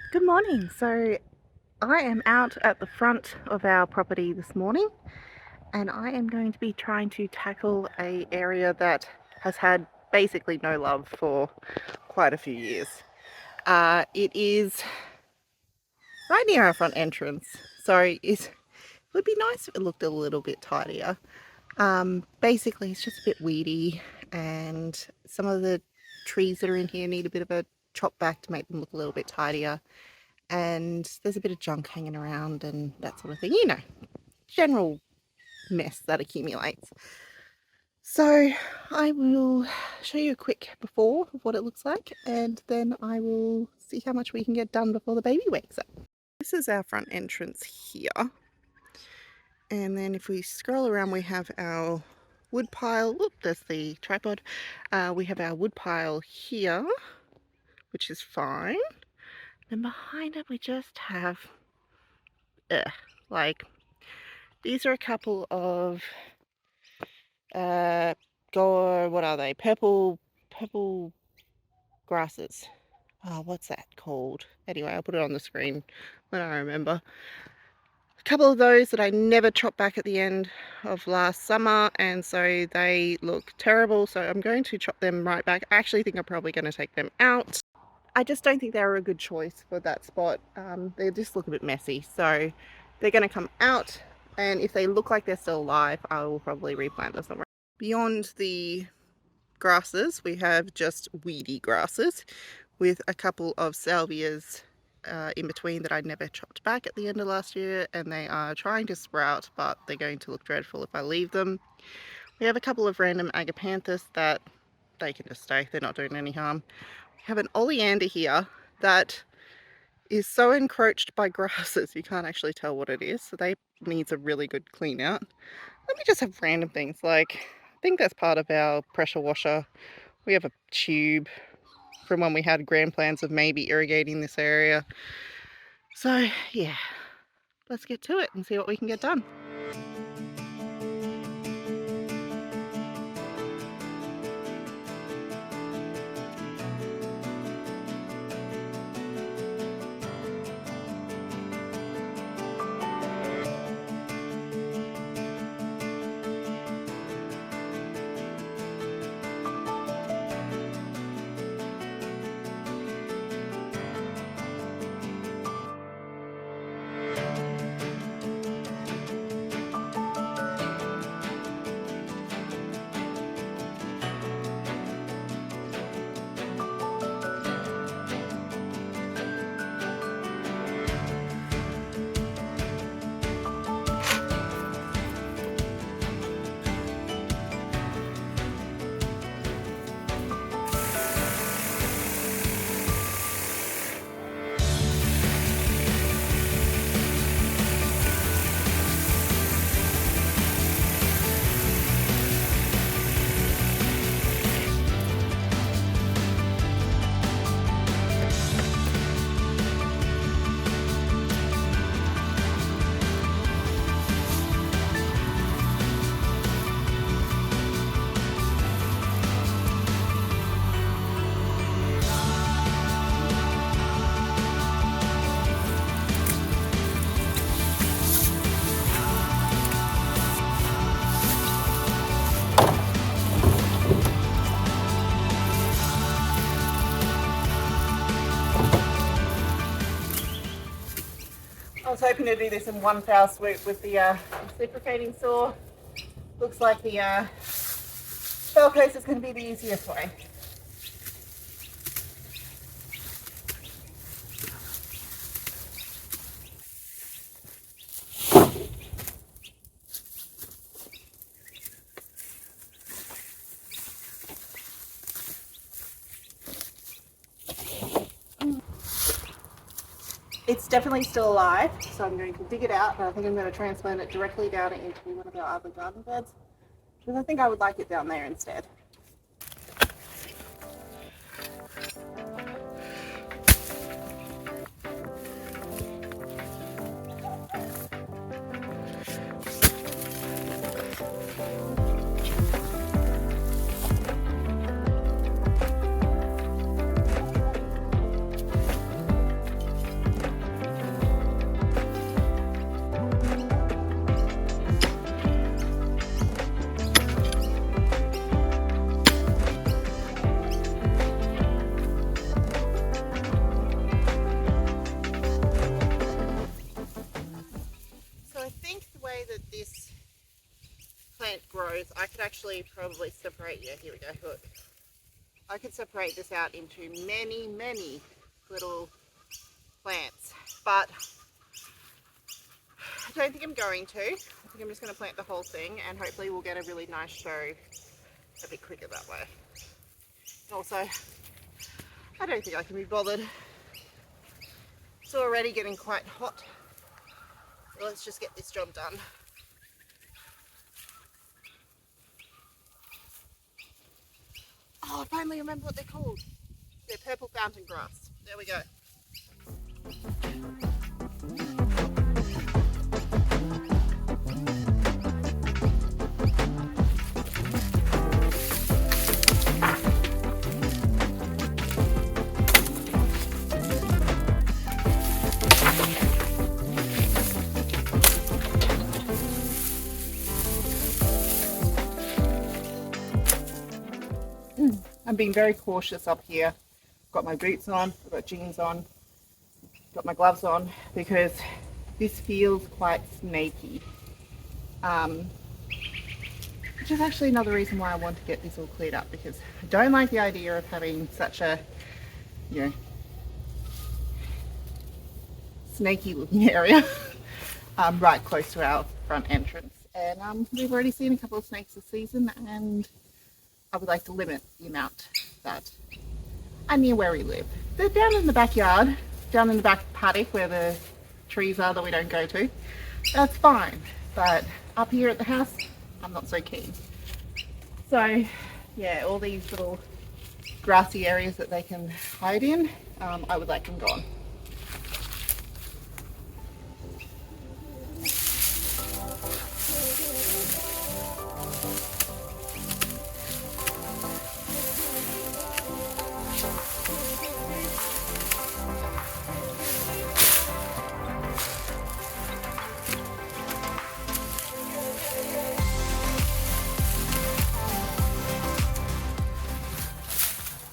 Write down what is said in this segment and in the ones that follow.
Good morning. So I am out at the front of our property this morning and I am going to be trying to tackle a area that has had basically no love for quite a few years. It is right near our front entrance, so it would be nice if it looked a little bit tidier. Basically it's just a bit weedy and some of the trees that are in here need a bit of a chop back to make them look a little bit tidier. And there's a bit of junk hanging around and that sort of thing, general mess that accumulates. So I will show you a quick before of what it looks like, and then I will see how much we can get done before the baby wakes up. This is our front entrance here, and then if we scroll around we have our wood pile. Oop, there's the tripod. We have our wood pile here, which is fine, and behind it we just have like these are a couple of what are they? Purple grasses. Oh, what's that called? Anyway, I'll put it on the screen when I remember. A couple of those that I never chopped back at the end of last summer, and so they look terrible, so I'm going to chop them right back. I actually think I'm probably going to take them out. I just don't think they were a good choice for that spot. They just look a bit messy, so they're going to come out, and if they look like they're still alive, I will probably replant them somewhere. Beyond the grasses, we have just weedy grasses with a couple of salvias in between that I never chopped back at the end of last year, and they are trying to sprout, but they're going to look dreadful if I leave them. We have a couple of random agapanthus that they can just stay, they're not doing any harm. We have an oleander here that is so encroached by grasses you can't actually tell what it is, so they needs a really good clean out. Let me just have random things like, I think that's part of our pressure washer. We have a tube from when we had grand plans of maybe irrigating this area. So yeah, let's get to it and see what we can get done. I was hoping to do this in one foul swoop with the reciprocating saw. Looks like the fell case is going to be the easiest way. It's definitely still alive, so I'm going to dig it out, and I think I'm going to transplant it directly down into one of our other garden beds, because I think I would like it down there instead. grows. I could actually probably separate, yeah, here we go, look. I could separate this out into many, many little plants, but I don't think I'm going to. I think I'm just going to plant the whole thing, and hopefully we'll get a really nice show a bit quicker that way. Also, I don't think I can be bothered. It's already getting quite hot, so let's just get this job done. Oh, I finally remember what they're called. They're purple fountain grass. There we go. I'm being very cautious up here. I've got my boots on, I've got jeans on, got my gloves on, because this feels quite snaky. Which is actually another reason why I want to get this all cleared up, because I don't like the idea of having such a, you know, snaky looking area right close to our front entrance. And we've already seen a couple of snakes this season, and I would like to limit the amount that are near where we live. They're down in the backyard, down in the back paddock where the trees are that we don't go to. That's fine, but up here at the house, I'm not so keen. So yeah, all these little grassy areas that they can hide in, I would like them gone.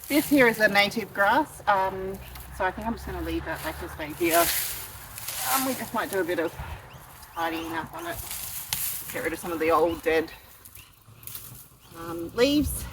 This here is a native grass, so I think I'm just going to leave that like to stay here. We just might do a bit of tidying up on it, get rid of some of the old dead leaves.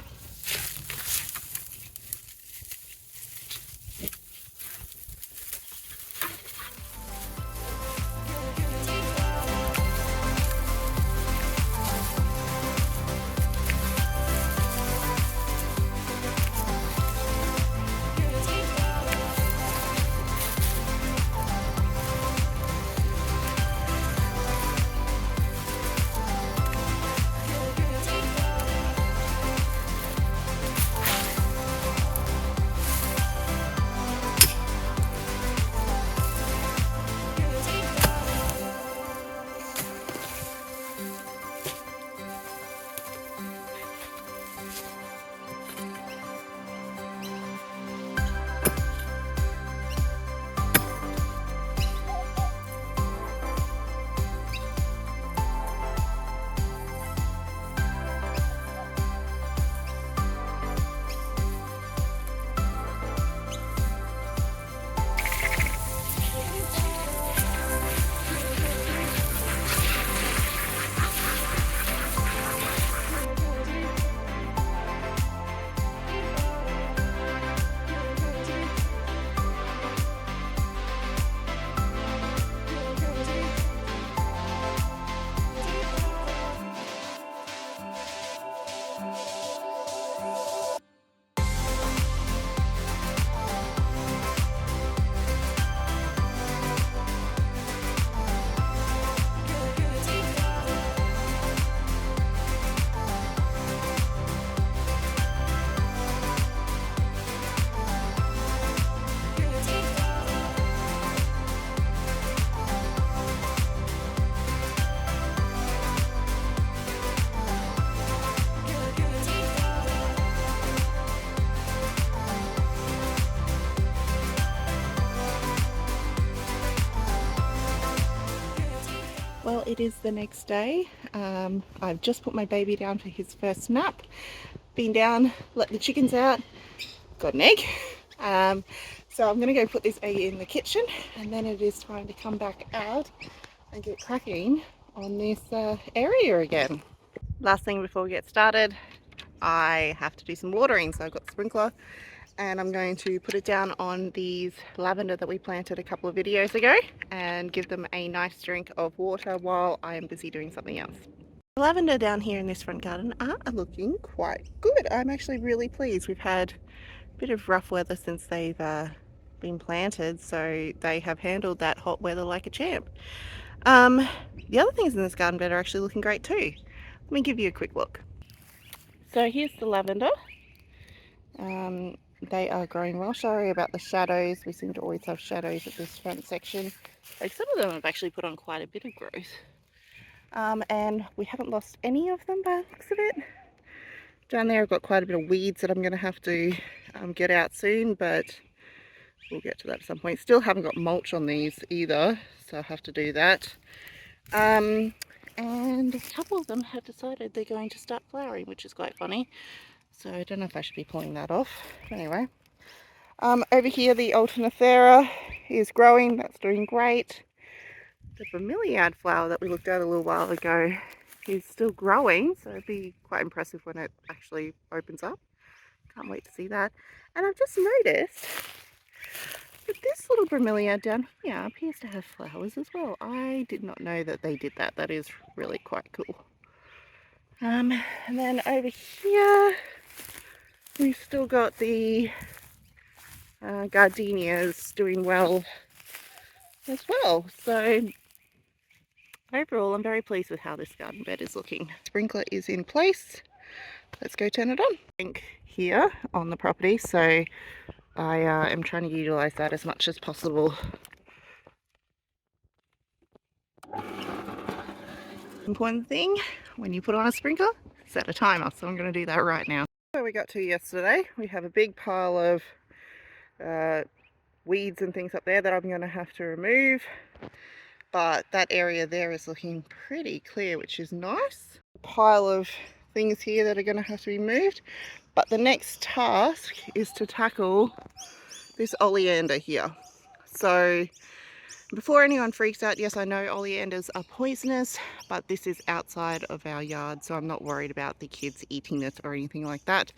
Well, it is the next day. I've just put my baby down for his first nap. Been down, let the chickens out, got an egg. So I'm going to go put this egg in the kitchen, and then it is time to come back out and get cracking on this area again. Last thing before we get started, I have to do some watering. So I've got the sprinkler and I'm going to put it down on these lavender that we planted a couple of videos ago and give them a nice drink of water while I am busy doing something else. The lavender down here in this front garden are looking quite good. I'm actually really pleased. We've had a bit of rough weather since they've been planted, so they have handled that hot weather like a champ. The other things in this garden bed are actually looking great too. Let me give you a quick look. So here's the lavender. They are growing well. Sorry about the shadows. We seem to always have shadows at this front section. Like some of them have actually put on quite a bit of growth. And we haven't lost any of them by the looks of it. Down there I've got quite a bit of weeds that I'm going to have to get out soon, but we'll get to that at some point. Still haven't got mulch on these either, so I'll have to do that. And a couple of them have decided they're going to start flowering, which is quite funny. So I don't know if I should be pulling that off. Anyway, over here the Alternanthera is growing. That's doing great. The bromeliad flower that we looked at a little while ago is still growing, so it'll be quite impressive when it actually opens up. Can't wait to see that. And I've just noticed that this little bromeliad down here appears to have flowers as well. I did not know that they did that. That is really quite cool. And then over here we've still got the gardenias doing well as well. So overall, I'm very pleased with how this garden bed is looking. Sprinkler is in place. Let's go turn it on. Sink here on the property, so I am trying to utilize that as much as possible. Important thing when you put on a sprinkler, set a timer, so I'm going to do that right now. So we got to yesterday, we have a big pile of weeds and things up there that I'm going to have to remove, but that area there is looking pretty clear, which is nice. A pile of things here that are going to have to be moved, but the next task is to tackle this oleander here. So before anyone freaks out, yes, I know oleanders are poisonous, but this is outside of our yard, so I'm not worried about the kids eating it or anything like that.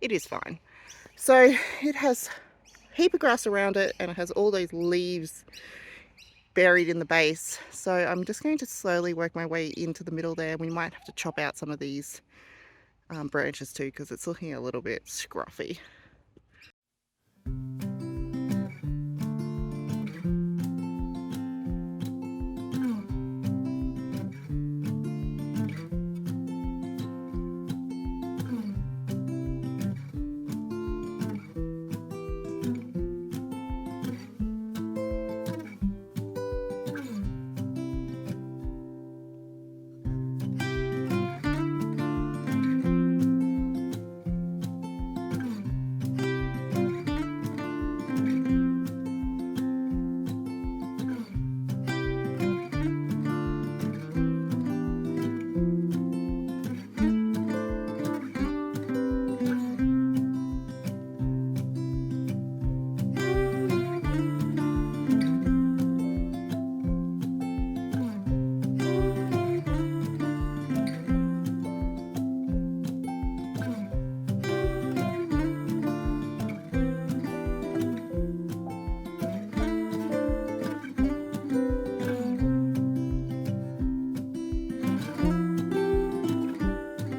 It is fine. So it has a heap of grass around it and it has all those leaves buried in the base. So I'm just going to slowly work my way into the middle there. We might have to chop out some of these branches too, because it's looking a little bit scruffy.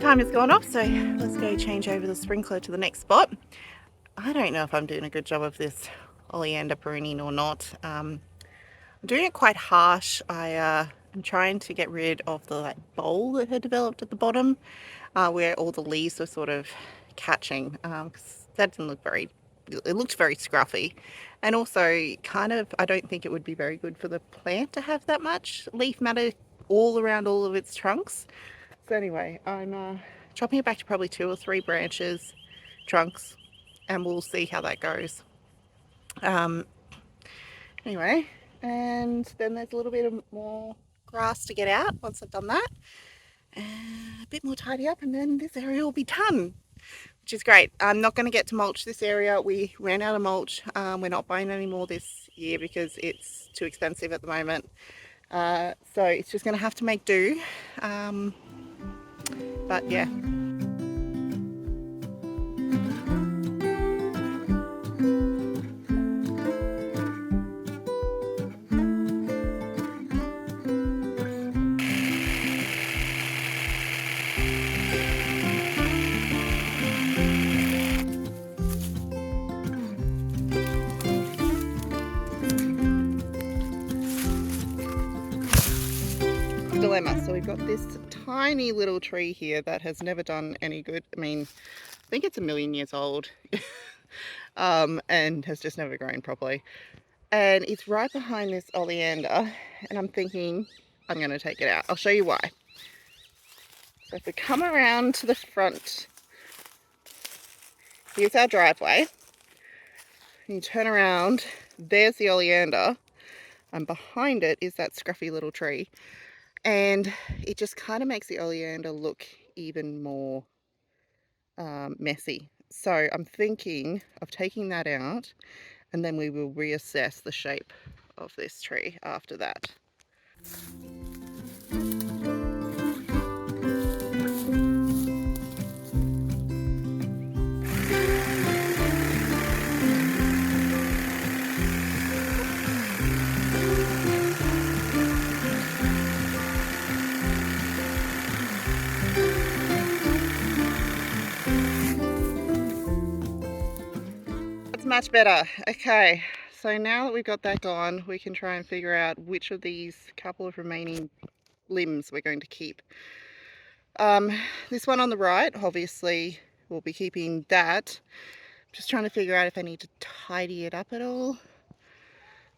Time has gone off, so let's go change over the sprinkler to the next spot. I don't know if I'm doing a good job of this oleander pruning or not. I'm doing it quite harsh. I'm trying to get rid of the bowl that had developed at the bottom where all the leaves were sort of catching, because that didn't look very, it looked very scruffy, and also kind of, I don't think it would be very good for the plant to have that much leaf matter all around all of its trunks. So anyway, I'm chopping it back to probably 2 or 3 branches, trunks, and we'll see how that goes. Anyway, and then there's a little bit of more grass to get out once I've done that. A bit more tidy up, and then this area will be done, which is great. I'm not going to get to mulch this area. We ran out of mulch. We're not buying any more this year because it's too expensive at the moment. So it's just going to have to make do. But yeah. Dilemma. So we've got this tiny little tree here that has never done any good. I mean, I think it's 1,000,000 years old. And has just never grown properly. And it's right behind this oleander, and I'm thinking I'm going to take it out. I'll show you why. So if we come around to the front, here's our driveway. You turn around, there's the oleander, and behind it is that scruffy little tree. And it just kind of makes the oleander look even more messy. So I'm thinking of taking that out, and then we will reassess the shape of this tree after that. That's much better. Okay, so now that we've got that gone, we can try and figure out which of these couple of remaining limbs we're going to keep. This one on the right, obviously, we'll be keeping that. Just trying to figure out if I need to tidy it up at all.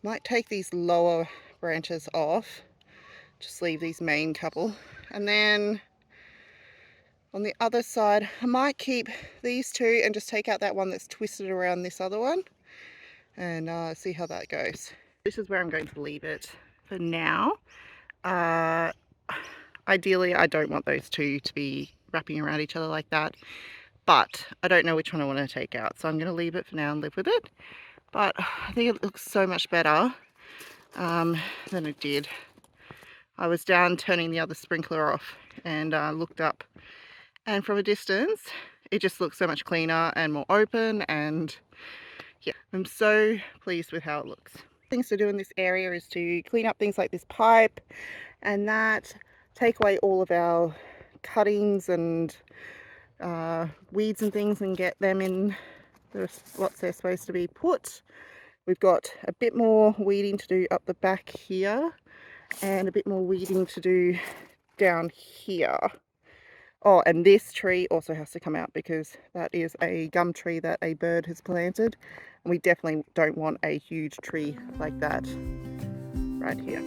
Might take these lower branches off, just leave these main couple. And then on the other side, I might keep these two and just take out that one that's twisted around this other one, and see how that goes. This is where I'm going to leave it for now. Ideally, I don't want those two to be wrapping around each other like that, but I don't know which one I want to take out, so I'm going to leave it for now and live with it. But I think it looks so much better than it did. I was down turning the other sprinkler off and looked up, and from a distance it just looks so much cleaner and more open, and yeah, I'm so pleased with how it looks. Things to do in this area is to clean up things like this pipe and that, take away all of our cuttings and weeds and things and get them in the spots they're supposed to be put. We've got a bit more weeding to do up the back here and a bit more weeding to do down here. Oh, and this tree also has to come out because that is a gum tree that a bird has planted, and we definitely don't want a huge tree like that right here.